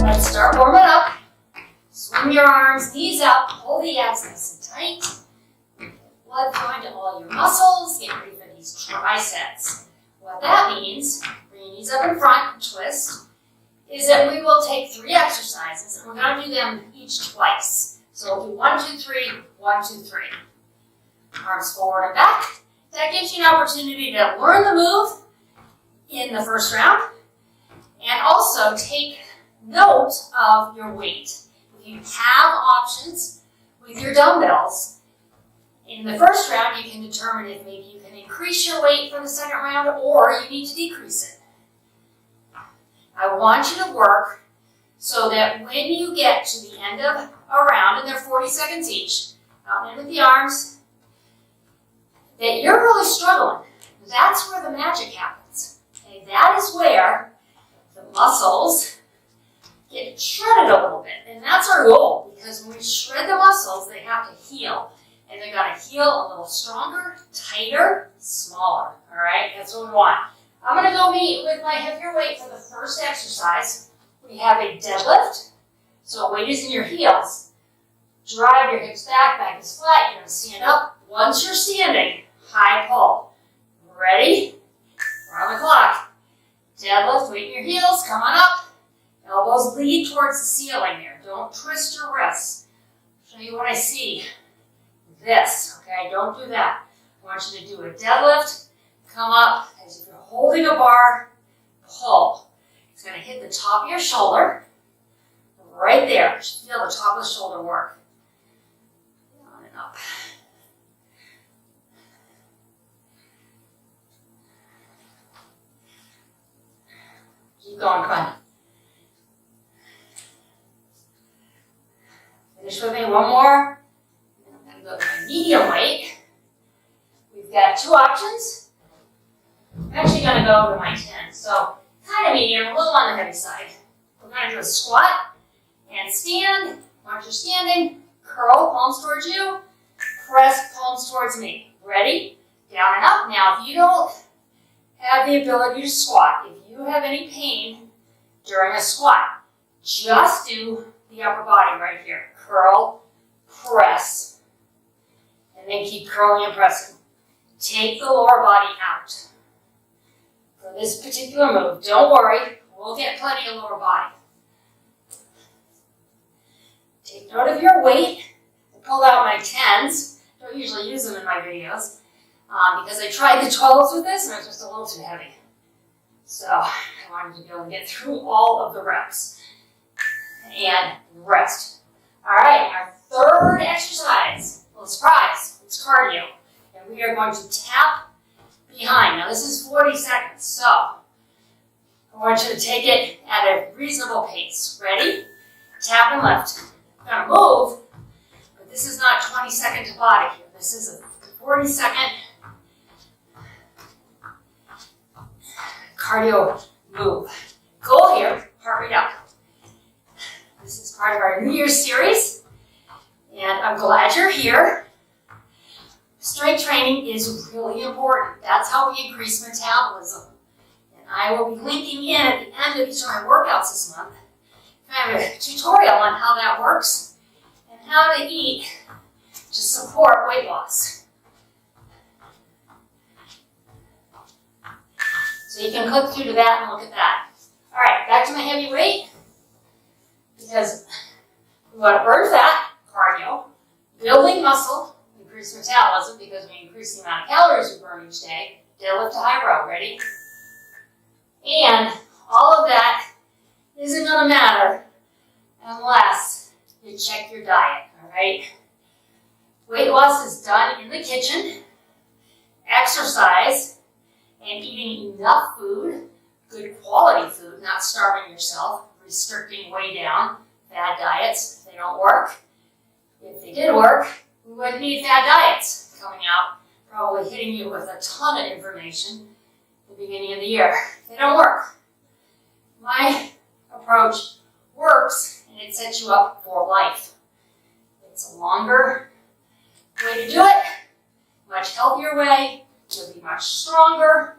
Let's start warming up. Swing your arms, knees up, pull the abs nice and tight. Blood flowing to all your muscles. Get ready for these triceps. What that means, bring your knees up in front and twist, is that we will take 3 exercises and we're going to do them each twice. So we'll do 1, 2, 3, 1, 2, 3. Arms forward and back. That gives you an opportunity to learn the move in the first round and also take note of your weight. If you have options with your dumbbells, in the first round you can determine if maybe you can increase your weight for the second round or you need to decrease it. I want you to work so that when you get to the end of a round, and they're 40 seconds each, out and in with the arms, that you're really struggling. That's where the magic happens. Okay? That is where the muscles get shredded a little bit. And that's our goal, because when we shred the muscles, they have to heal. And they got to heal a little stronger, tighter, smaller. All right? That's what we want. I'm going to go meet with my heavier weight for the first exercise. We have a deadlift. So weight is in your heels. Drive your hips back, back is flat. You're going to stand up. Once you're standing, high pull. Ready? We're on the clock. Deadlift, weight in your heels. Come on up. Elbows lead towards the ceiling there. Don't twist your wrists. I'll show you what I see. This, okay? Don't do that. I want you to do a deadlift. Come up as if you're holding a bar. Pull. It's going to hit the top of your shoulder. Right there. You should feel the top of the shoulder work. Down and up. Keep going, come on. Finish with me, one more. And I'm going to go to my medium weight. We've got 2 options. I'm actually going to go to my 10. So, kind of medium, a little on the heavy side. We're going to do a squat and stand. Once you're standing, curl, palms towards you. Press palms towards me. Ready? Down and up. Now, if you don't have the ability to squat, if you have any pain during a squat, just do the upper body right here. Curl, press, and then keep curling and pressing. Take the lower body out. For this particular move, don't worry, we'll get plenty of lower body. Take note of your weight. I pulled out my 10s. Don't usually use them in my videos because I tried the 12s with this and it was just a little too heavy. So I wanted to be able to get through all of the reps and rest. All right, our third exercise, well, surprise, it's cardio. And we are going to tap behind. Now this is 40 seconds, so I want you to take it at a reasonable pace. Ready? Tap and lift. I'm going to move, but this is not 20 second to body here. This is a 40 second cardio move. Goal here, heart rate up. This is part of our New Year's series, and I'm glad you're here. Strength training is really important. That's how we increase metabolism. And I will be linking in at the end of each of my workouts this month, kind of a tutorial on how that works and how to eat to support weight loss. So you can click through to that and look at that. All right, back to my heavy weight. Because we want to burn fat, cardio, building muscle, increase metabolism because we increase the amount of calories we burn each day, deadlift to high row, ready? And all of that isn't going to matter unless you check your diet, all right? Weight loss is done in the kitchen, exercise, and eating enough food, good quality food, not starving yourself, restricting way down. Fad diets, they don't work. If they did work, we wouldn't need fad diets coming out, probably hitting you with a ton of information at the beginning of the year. They don't work. My approach works, and it sets you up for life. It's a longer way to do it, much healthier way, you'll be much stronger,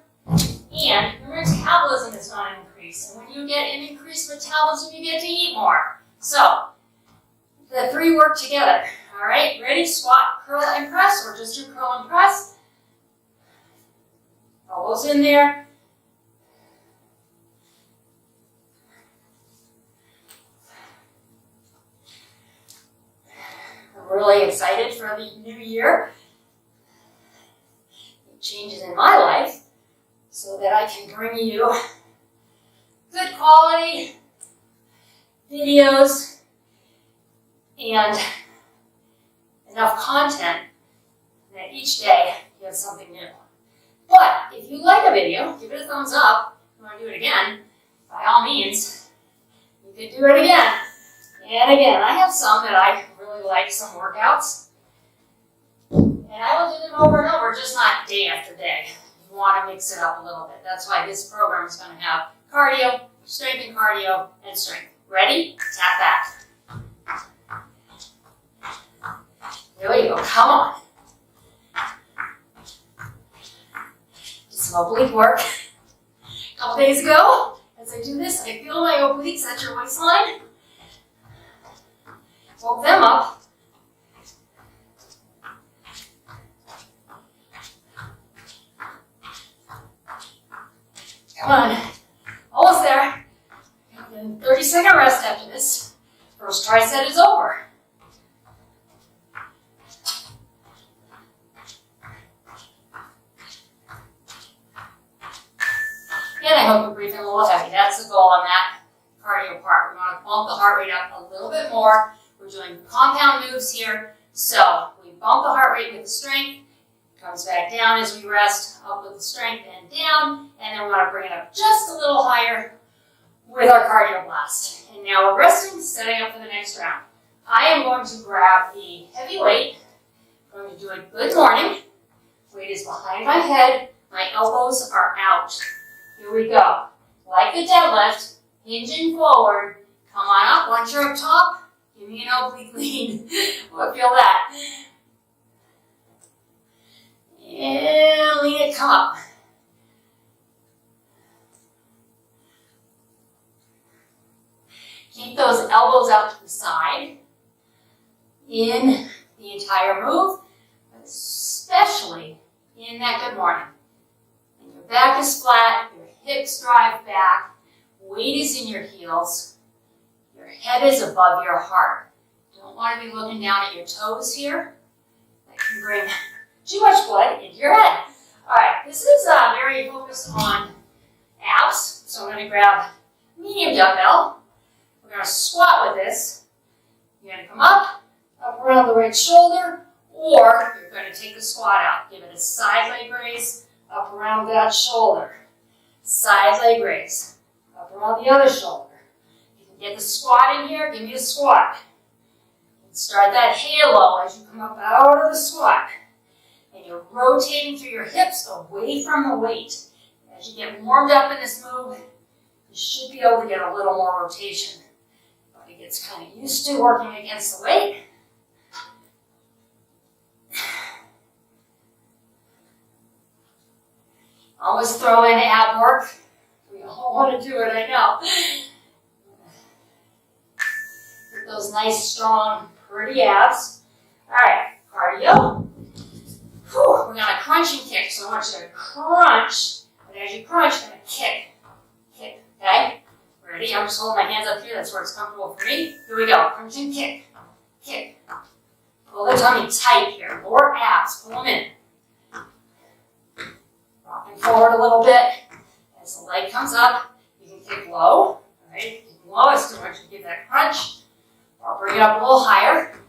And your metabolism is going to increase. And when you get an increased metabolism, you get to eat more. So, the three work together. All right, ready? Squat, curl, and press, or just do curl and press. Elbows in there. I'm really excited for the new year. Changes in my life so that I can bring you good quality videos and enough content that each day you have something new. But if you like a video, give it a thumbs up. If you want to do it again, by all means, you can do it again and again. I have some that I really like, some workouts. And I will do them over and over, just not day after day. You want to mix it up a little bit. That's why this program is going to have cardio, strength and cardio, and strength. Ready? Tap back. There you go. Come on. Did some oblique work a couple days ago. As I do this, I feel my obliques at your waistline. Woke them up. Come on, almost there. 30-second rest after this. First tricep is over. And I hope you're breathing a little heavy. That's the goal on that cardio part. We want to bump the heart rate up a little bit more. We're doing compound moves here. So we bump the heart rate with the strength. Comes back down as we rest, up with the strength and down, and then we want to bring it up just a little higher with our cardio blast. And now we're resting, setting up for the next round. I am going to grab the heavy weight. I'm going to do a good morning. Weight is behind my head. My elbows are out. Here we go. Like the deadlift, hinging forward. Come on up. Once you're up top, give me an oblique lean. We'll feel that. And lean it, come up. Keep those elbows out to the side in the entire move, but especially in that good morning. And your back is flat, your hips drive back, weight is in your heels, your head is above your heart. Don't want to be looking down at your toes here. That can bring too much blood into your head. All right, this is very focused on abs. So I'm going to grab a medium dumbbell. We're going to squat with this. You're going to come up around the right shoulder, or you're going to take the squat out. Give it a side leg raise, up around that shoulder. Side leg raise, up around the other shoulder. You can get the squat in here, give me a squat. Start that halo as you come up out of the squat. And you're rotating through your hips away from the weight. As you get warmed up in this move, you should be able to get a little more rotation. Body gets kind of used to working against the weight. Always throw in ab work. We all want to do it, I know. Get those nice, strong, pretty abs. All right, cardio. We're going to crunch and kick. So I want you to crunch, and as you crunch, you're going to kick. Kick, okay? Ready? I'm just holding my hands up here. That's where it's comfortable for me. Here we go. Crunch and kick. Kick. Pull the tummy tight here. Lower abs. Pull them in. Rocking forward a little bit. As the leg comes up, you can kick low. All right? Kick low as to want you to give that crunch. Or bring it up a little higher.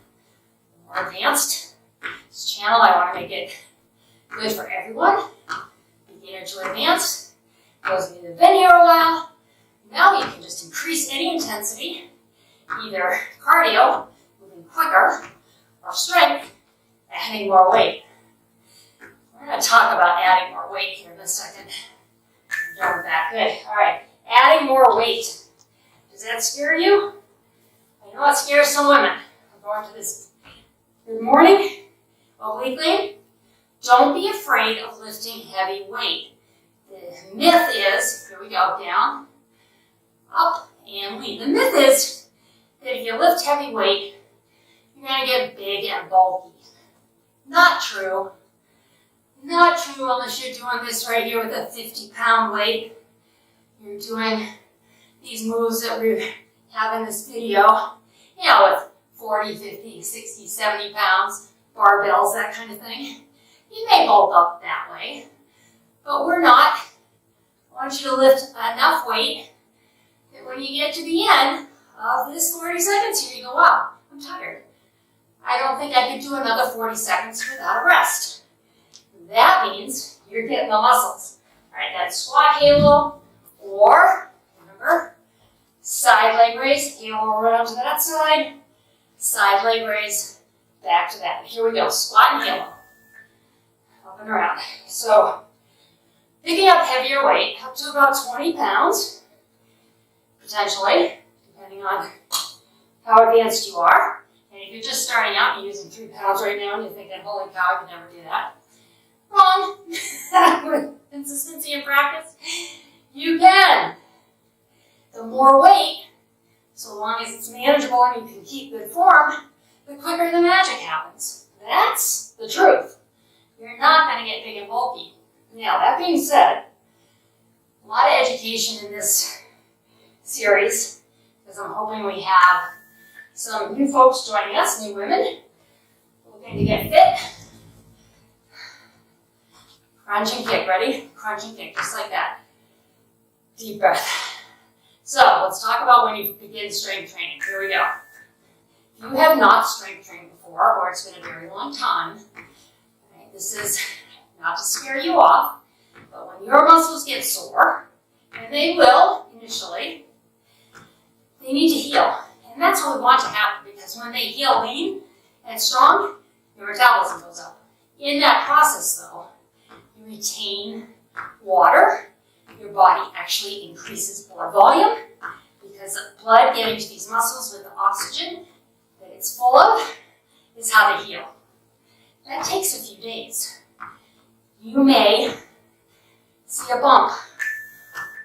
More advanced. This channel, I want to make it good for everyone. Beginner to advanced. Those of you that have been here a while, now you can just increase any intensity, either cardio, moving quicker, or strength, adding more weight. We're going to talk about adding more weight here in a second. I'm done with that. Good. All right. Adding more weight. Does that scare you? I know it scares some women. I'm going to this good morning. Oblique lean. Don't be afraid of lifting heavy weight. The The myth is, here we go, down, up, and lean. The myth is that if you lift heavy weight, you're going to get big and bulky. Not true. Not true unless you're doing this right here with a 50-pound weight. You're doing these moves that we have in this video, you know, with 40, 50, 60, 70 pounds, barbells, that kind of thing. You may bulk up that way, but we're not. I want you to lift enough weight that when you get to the end of this 40 seconds here, you go, wow, I'm tired. I don't think I could do another 40 seconds without a rest. That means you're getting the muscles. All right, that squat halo, or, remember, side leg raise, halo around to that side leg raise, back to that. Here we go, squat and halo. Up and around. So, picking up heavier weight, up to about 20 pounds, potentially, depending on how advanced you are. And if you're just starting out and you're using 3 pounds right now and you're thinking, holy cow, I could never do that. Wrong. With consistency and practice, you can. The more weight, so long as it's manageable and you can keep good form, the quicker the magic happens. That's the truth. You're not going to get big and bulky. Now, that being said, a lot of education in this series, because I'm hoping we have some new folks joining us, new women, looking to get fit. Crunch and kick, ready? Crunch and kick, just like that. Deep breath. So, let's talk about when you begin strength training. Here we go. If you have not strength trained before, or it's been a very long time, right, this is not to scare you off, but when your muscles get sore, and they will initially, they need to heal. And that's what we want to happen, because when they heal lean and strong, your metabolism goes up. In that process, though, you retain water. Your body actually increases blood volume, because blood getting to these muscles with the oxygen that it's full of is how they heal. That takes a few days. You may see a bump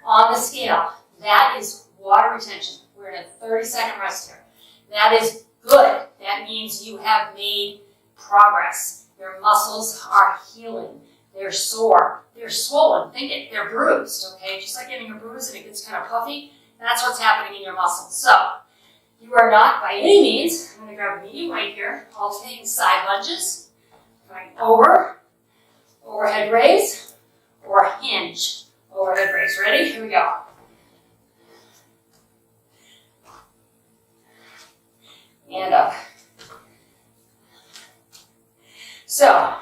on the scale. That is water retention. We're in a 30-second rest here. That is good. That means you have made progress. Your muscles are healing. They're sore. They're swollen. Think it. They're bruised, okay? Just like getting a bruise and it gets kind of puffy. That's what's happening in your muscles. So, you are not by any means, I'm going to grab a medium weight here, alternating side lunges, going over, overhead raise, or hinge, overhead raise. Ready? Here we go. And up. So,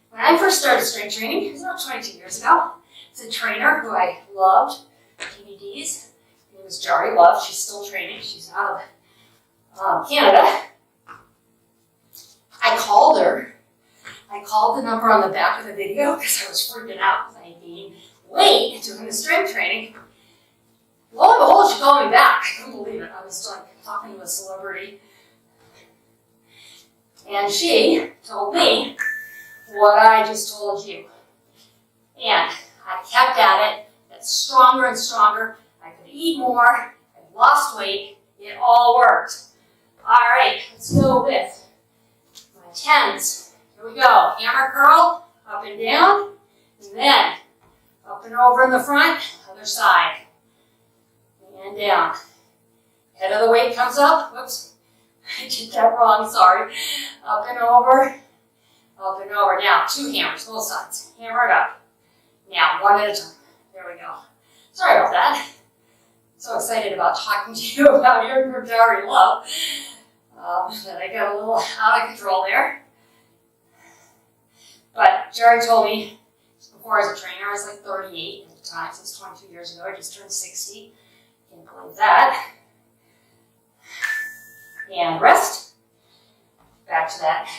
when I first started strength training, it was about 22 years ago. It's a trainer who I loved, DVDs. Her name was Jari Love. She's still training. She's out of Canada. I called her. I called the number on the back of the video because I was freaking out because I had gained weight doing the strength training. Lo and behold, she called me back. I couldn't believe it. I was like talking to a celebrity. And she told me what I just told you. And I kept at it, got stronger and stronger. I could eat more, I lost weight, it all worked. All right, let's go with my 10s. Here we go, hammer curl, up and down, and then up and over in the front, other side, and down. Head of the weight comes up, whoops, I did that wrong, sorry. Up and over. Up and over. Now, 2 hammers, both sides. Hammer it up. Now, 1 at a time. There we go. Sorry about that. So excited about talking to you about your Jari Love that I got a little out of control there. But Jari told me, before I was a trainer, I was like 38 at the time, so it was 22 years ago. I just turned 60. Can't believe that. And rest. Back to that.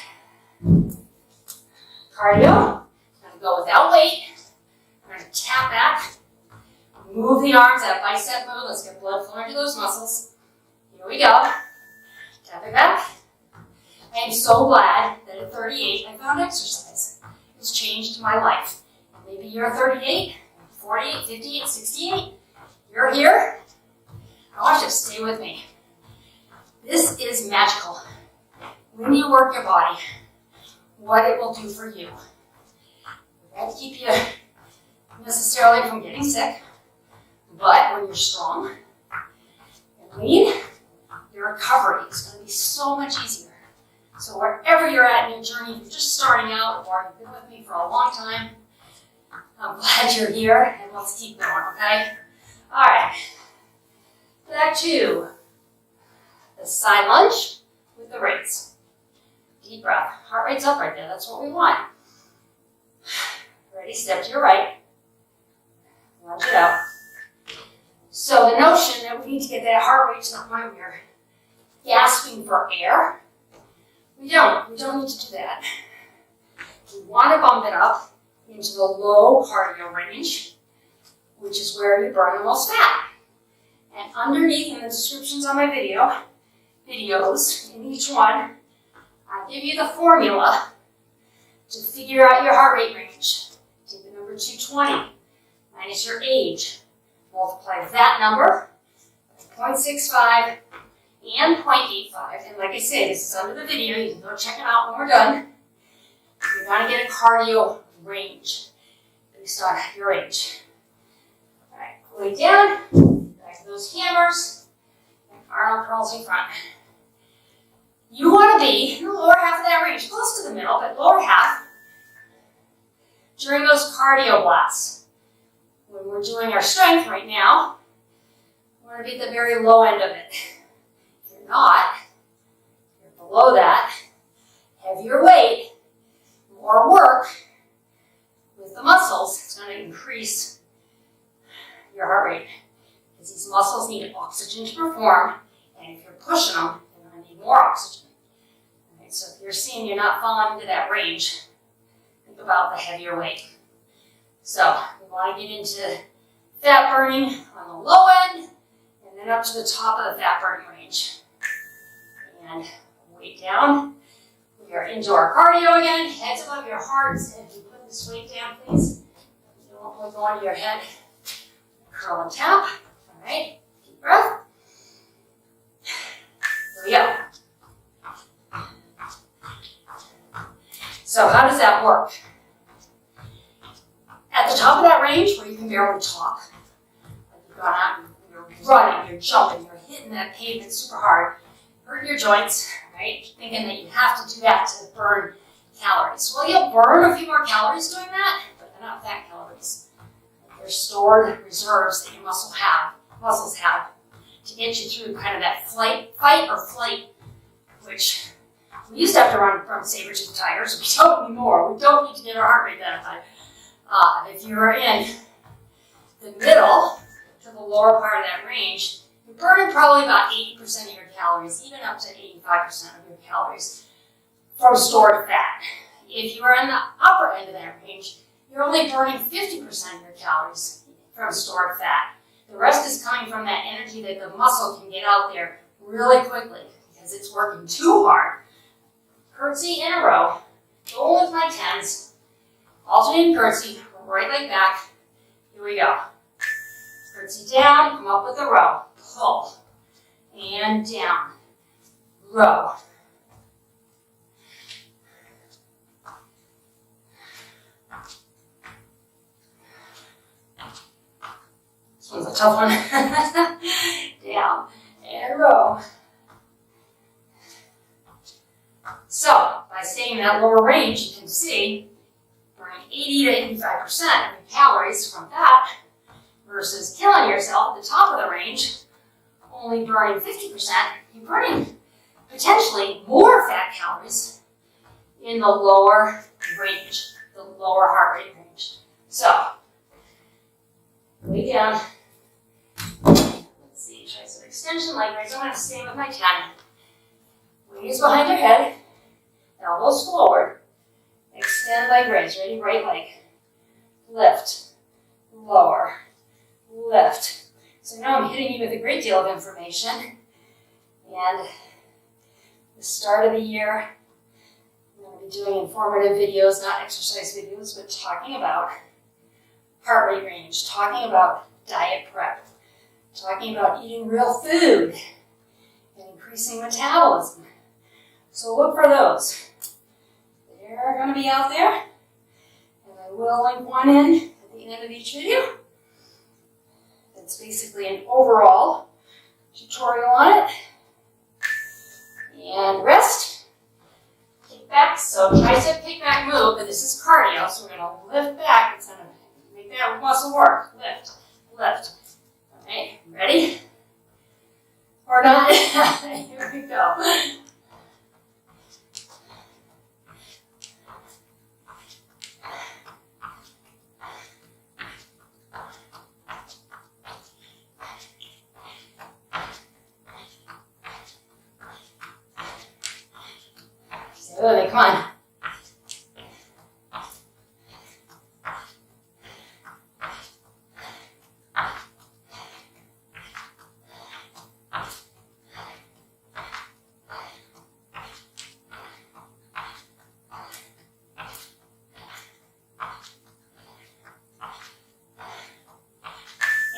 Cardio. I'm going to go without weight. I'm going to tap back. Move the arms, that bicep move. Let's get blood flowing to those muscles. Here we go. Tap it back. I am so glad that at 38 I found exercise. It's changed my life. Maybe you're 38, 48, 58, 68. You're here. I want you to stay with me. This is magical. When you work your body, what it will do for you. It won't keep you necessarily from getting sick, but when you're strong and lean, your recovery is going to be so much easier. So wherever you're at in your journey, if you're just starting out or you've been with me for a long time, I'm glad you're here, and let's keep going, okay? All right. Back to the side lunge with the rates. Deep breath. Heart rate's up right there. That's what we want. Ready? Step to your right. Lunge it out. So the notion that we need to get that heart rate to the point where you're gasping for air, we don't need to do that. We want to bump it up into the low cardio range, which is where you burn the most fat. And underneath in the descriptions on my videos, in each one, I give you the formula to figure out your heart rate range. Take the number 220 minus your age. Multiply that number by 0.65 and 0.85. And like I say, this is under the video. You can go check it out when we're done. You're going to get a cardio range based on your age. All right, cool it down. Back to those hammers. And Arnold curls in front. You want to be in the lower half of that range, close to the middle, but lower half during those cardio blasts. When we're doing our strength right now, we want to be at the very low end of it. If you're not, you're below that. Heavier weight, more work with the muscles, it's going to increase your heart rate. Because these muscles need oxygen to perform, and if you're pushing them, they're going to need more oxygen. All right, so if you're seeing you're not falling into that range, think about the heavier weight. So we want to get into fat burning on the low end, and then up to the top of the fat burning range. And weight down. We are into our cardio again. Heads above your hearts. And if you put this weight down, please. You don't want to go into your head. Curl and tap. All right. Deep breath. Here we go. So how does that work? At the top of that range, where you can barely talk, like you've gone out, you're running, you're jumping, you're hitting that pavement super hard, hurting your joints, right? Thinking that you have to do that to burn calories. Well, you'll burn a few more calories doing that, but they're not fat calories. They're stored reserves that your muscles have to get you through kind of that fight or flight, which we used to have to run from saber-tooth tigers. We don't anymore. We don't need to get our heart rate that high. If you're in the middle to the lower part of that range, you're burning probably about 80% of your calories, even up to 85% of your calories from stored fat. If you are in the upper end of that range, you're only burning 50% of your calories from stored fat. The rest is coming from that energy that the muscle can get out there really quickly because it's working too hard. Curtsy in a row, going with my 10s. Alternating curtsy, right leg back. Here we go. Curtsy down, come up with a row. Pull. And down. Row. This one's a tough one. Down. And row. So, by staying in that lower range, you can see burning 80 to 85% of your calories from fat versus killing yourself at the top of the range, only burning 50%. You're burning potentially more fat calories in the lower range, the lower heart rate range. So, way down. Let's see, tricep extension, leg raise. I'm going to stay with my 10. Weight is behind your head, elbows forward. Extend leg raise. Ready? Right leg. Lift. Lower. Lift. So now I'm hitting you with a great deal of information. And the start of the year, I'm going to be doing informative videos, not exercise videos, but talking about heart rate range, talking about diet prep, talking about eating real food and increasing metabolism. So look for those. They're going to be out there, and I will link one in at the end of each video. It's basically an overall tutorial on it. And rest, kickback. So tricep kickback move, but this is cardio, so we're going to lift back. It's going to make that muscle work. Lift, lift. All right, ready? Or not? Here we go. Good, come on.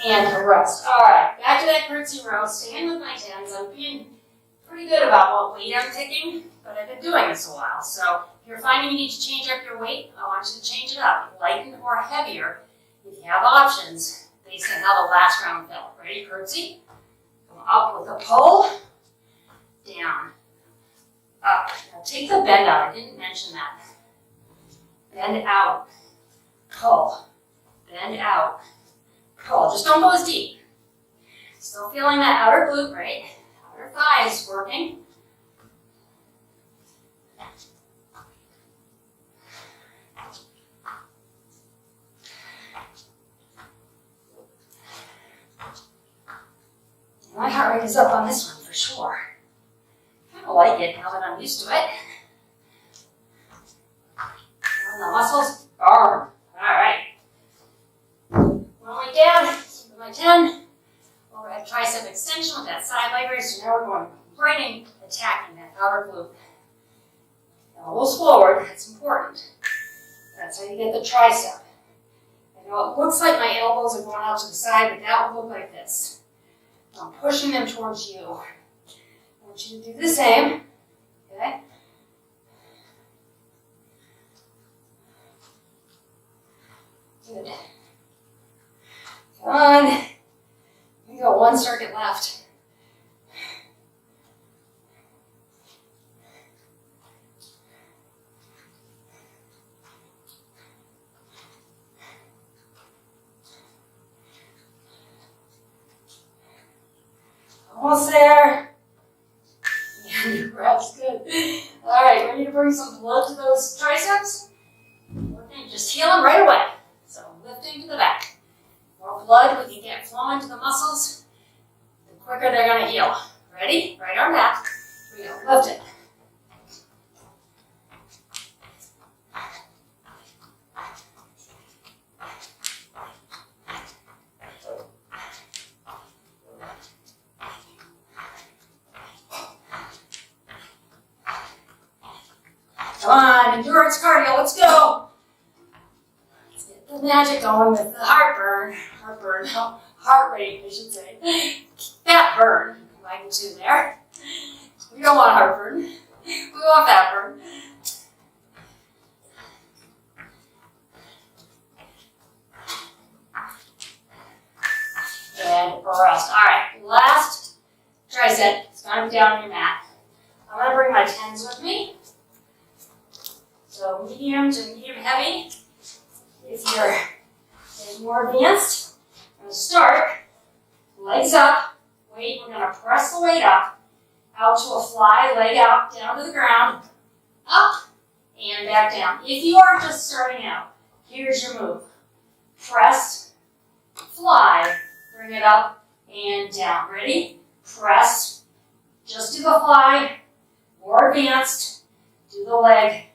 And a rest. All right, back to that curtsy row. Stand with my tens. I'm being pretty good about what weight I'm picking, but I've been doing this a while. So if you're finding you need to change up your weight, I want you to change it up. Lighten or heavier if you have options based on how the last round felt. Ready? Curtsy. Come up with a pull. Down. Up. Now take the bend out. I didn't mention that. Bend out. Pull. Bend out. Pull. Just don't go as deep. Still feeling that outer glute, right? Outer thigh is working. My heart rate is up on this one for sure. I kind of like it now that I'm used to it. And the muscles burn. Alright. One leg down, keep my 10. Overhead tricep extension with that side leg raise. So now we're going right in, attacking that outer glute. Elbows forward, that's important. That's how you get the tricep. I know it looks like my elbows are going out to the side, but that will look like this. I'm pushing them towards you. I want you to do the same. Okay? Good. Come on. We got one circuit left. Almost there. Yeah, your breath's good. All right, ready to bring some blood to those triceps? Okay, just heal them right away. So lifting to the back. The more blood we can get flowing to the muscles, the quicker they're going to heal. Ready? Right arm back. Here we go. Lift it. Come on, endurance cardio, let's go. Let's get the magic going with the heart rate, I should say. Fat burn, magnitude there. We don't want heart burn, we want fat burn. And rest. All right, last tricep, it's gonna be down on your mat. I'm gonna bring my 10s with me. So medium to medium heavy. If you're getting more advanced, I'm going to start, legs up, weight, we're going to press the weight up, out to a fly, leg out, down to the ground, up, and back down. If you are just starting out, here's your move. Press, fly, bring it up and down. Ready? Press, just do the fly, more advanced, do the leg,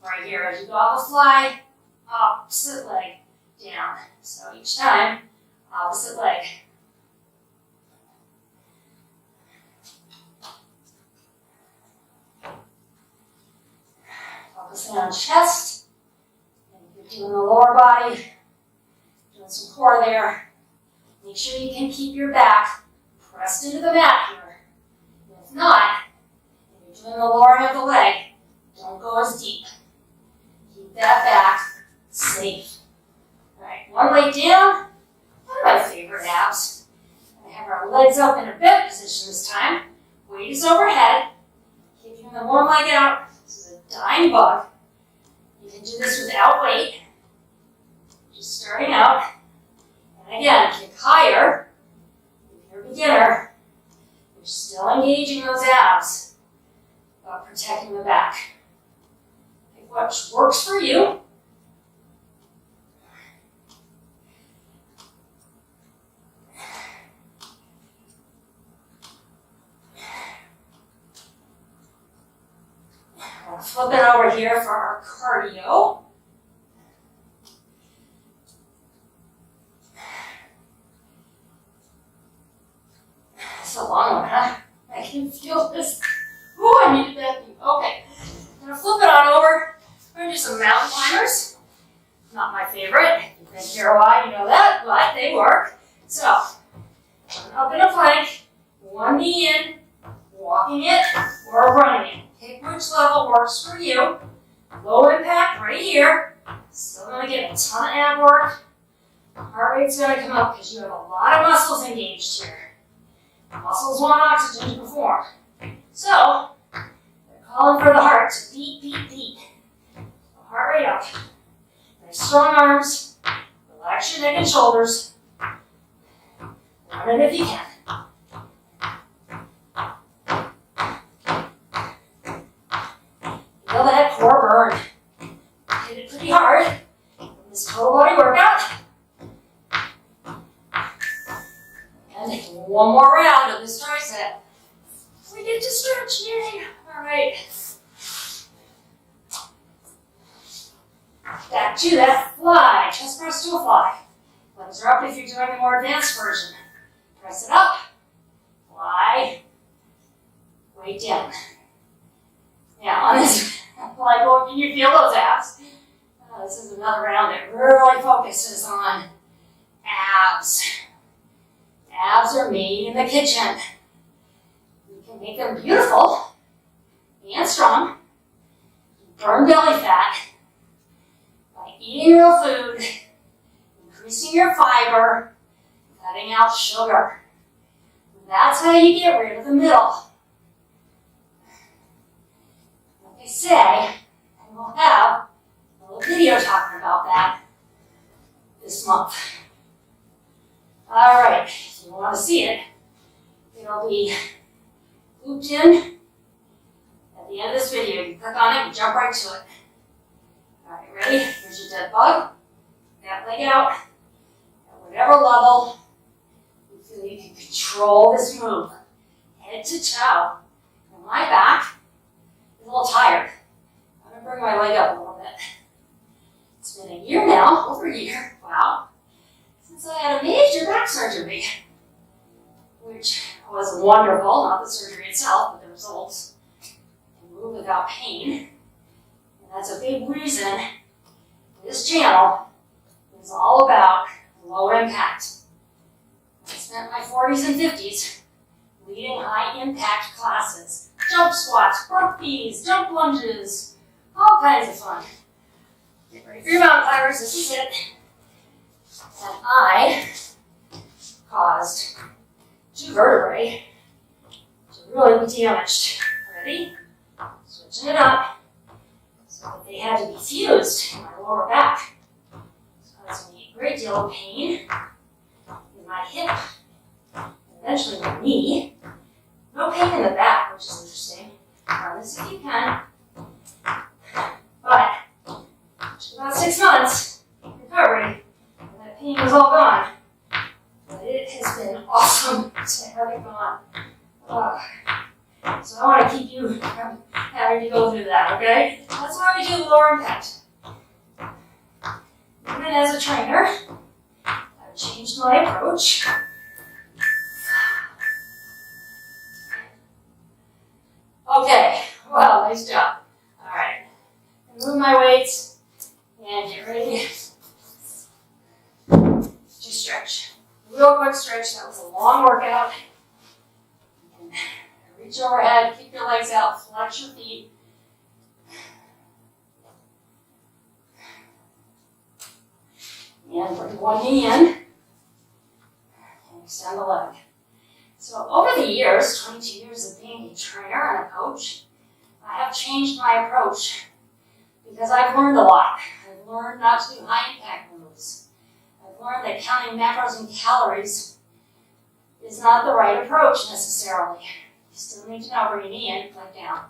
right here, as you go off the fly, opposite leg, down. So each time, opposite leg. Focusing on chest. And if you're doing the lower body, doing core there. Make sure you can keep your back pressed into the mat here. And if not, if you're doing the lowering of the leg, don't go as deep. Keep that back safe. All right, one leg down. One of my favorite abs. I have our legs up in a bent position this time. Weight is overhead. Kicking the one leg out. This is a dying bug. You can do this without weight. Just starting out. And again, kick higher. If you're a beginner, you're still engaging those abs, but protecting the back. Pick what works for you. We'll flip it over here for our cardio. It's a long one, huh? I can feel this. Ooh, I needed that thing. Okay. I'm gonna flip it on over. We're gonna do some mountain climbers. Not my favorite. You've been here a while, you know that, but they work. So, up in a plank, one knee in, walking it or running it. Pick which level works for you. Low impact right here. Still gonna get a ton of ab work. Heart rate's gonna come up because you have a lot of muscles engaged here. Muscles want oxygen to perform. So, they're calling for the heart to beat, beat, beat. So heart rate up. Nice strong arms. Relax your neck and shoulders. Run it if you can. Feel that core burn. Hit it pretty hard in this total body workout. And one more round of this tricep. We get to stretch, yay! All right. Back to that fly, chest press to a fly. Legs are up if you're doing the more advanced version. Press it up, fly, weight down. Now on this, like, well, can you feel those abs? This is another round that really focuses on abs. Abs are made in the kitchen. You can make them beautiful and strong. Burn belly fat by eating real food, increasing your fiber, cutting out sugar. That's how you get rid of the middle. Like I say, and we'll have a little video talking about that this month. All right, if you want to see it, it'll be looped in at the end of this video. You click on it, you jump right to it. All right, ready? Here's your dead bug. That leg out. At whatever level you feel you can control this move. Head to toe. And my back is a little tired. I'm going to bring my leg up a little bit. It's been a year now, over a year. Wow. Since I had a major back surgery, which was wonderful, not the surgery itself, but the results. And move without pain. And that's a big reason this channel is all about low impact. I spent my 40s and 50s leading high impact classes. Jump squats, burpees, jump lunges, all kinds of fun. Get ready for your mountain climbers, this is it. And I caused 2 vertebrae to really be damaged. Ready? Switching it up. So that they had to be fused in my lower back. So caused me a great deal of pain in my hip, and eventually my knee. No pain in the back, which is interesting. Run this if you can. But about 6 months recovery. Pain was all gone, but it has been awesome to have it gone. So I want to keep you from having to go through that, okay? That's why we do lower impact. Even as a trainer, I've changed my approach. Okay, well, nice job. All right, move my weights and get ready to Real quick stretch. That was a long workout. You can reach overhead, keep your legs out, flex your feet. And bring one knee in. And extend the leg. So over the years, 22 years of being a trainer and a coach, I have changed my approach because I've learned a lot. I've learned not to do high impact moves. I've learned that counting macros and calories is not the right approach necessarily. You still need to know, bring your knee in, leg down.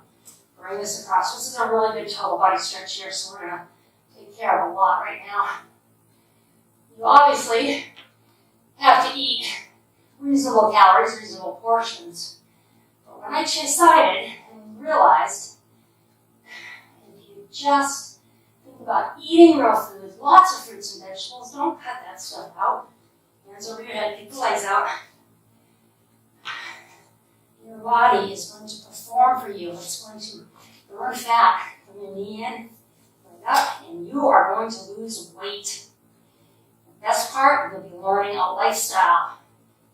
Bring this across. This is a really good total body stretch here, so we're going to take care of a lot right now. You obviously have to eat reasonable calories, reasonable portions. But when I decided and realized, if you just think about eating real food, lots of fruits and vegetables, don't cut that stuff out. Hands over your head, keep the legs out. Your body is going to perform for you. It's going to burn fat from your knee in, leg up, and you are going to lose weight. The best part, you'll be learning a lifestyle.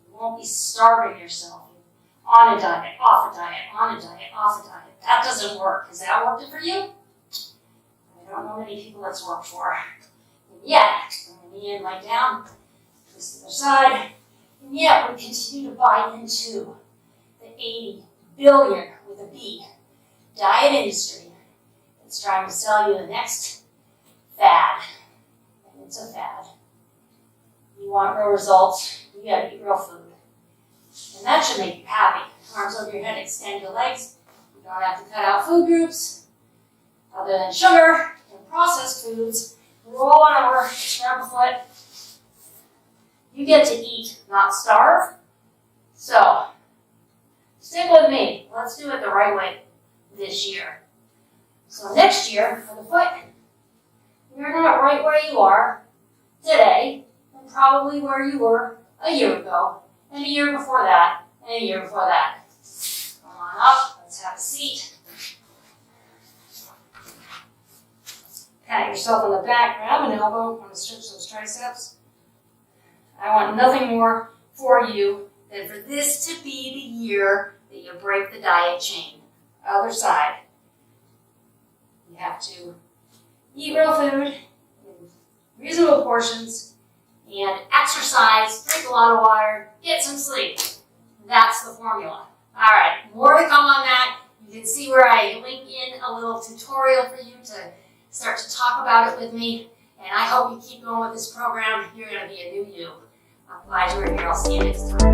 You won't be starving yourself on a diet, off a diet, on a diet, off a diet. That doesn't work. Has that worked for you? I don't know many people that's worked for. And yet, bring the knee in, leg down, twist to the other side, and yet we continue to buy into the 80 billion with a B diet industry that's trying to sell you the next fad. And it's a fad. You want real results, you gotta eat real food. And that should make you happy. Arms over your head, extend your legs. You don't have to cut out food groups other than sugar and processed foods. Roll on over, grab a foot. You get to eat, not starve. So, stick with me. Let's do it the right way this year. So next year, for the foot, you're not right where you are today, and probably where you were a year ago, and a year before that, and a year before that. Come on up, let's have a seat. Pat yourself on the back, grab an elbow, want to stretch those triceps. I want nothing more for you than for this to be the year that you break the diet chain. Other side. You have to eat real food in reasonable portions and exercise, drink a lot of water, get some sleep. That's the formula. All right, more to come on that. You can see where I link in a little tutorial for you to start to talk about it with me. And I hope you keep going with this program. You're going to be a new you. I'm glad you were here. I'll see you next time.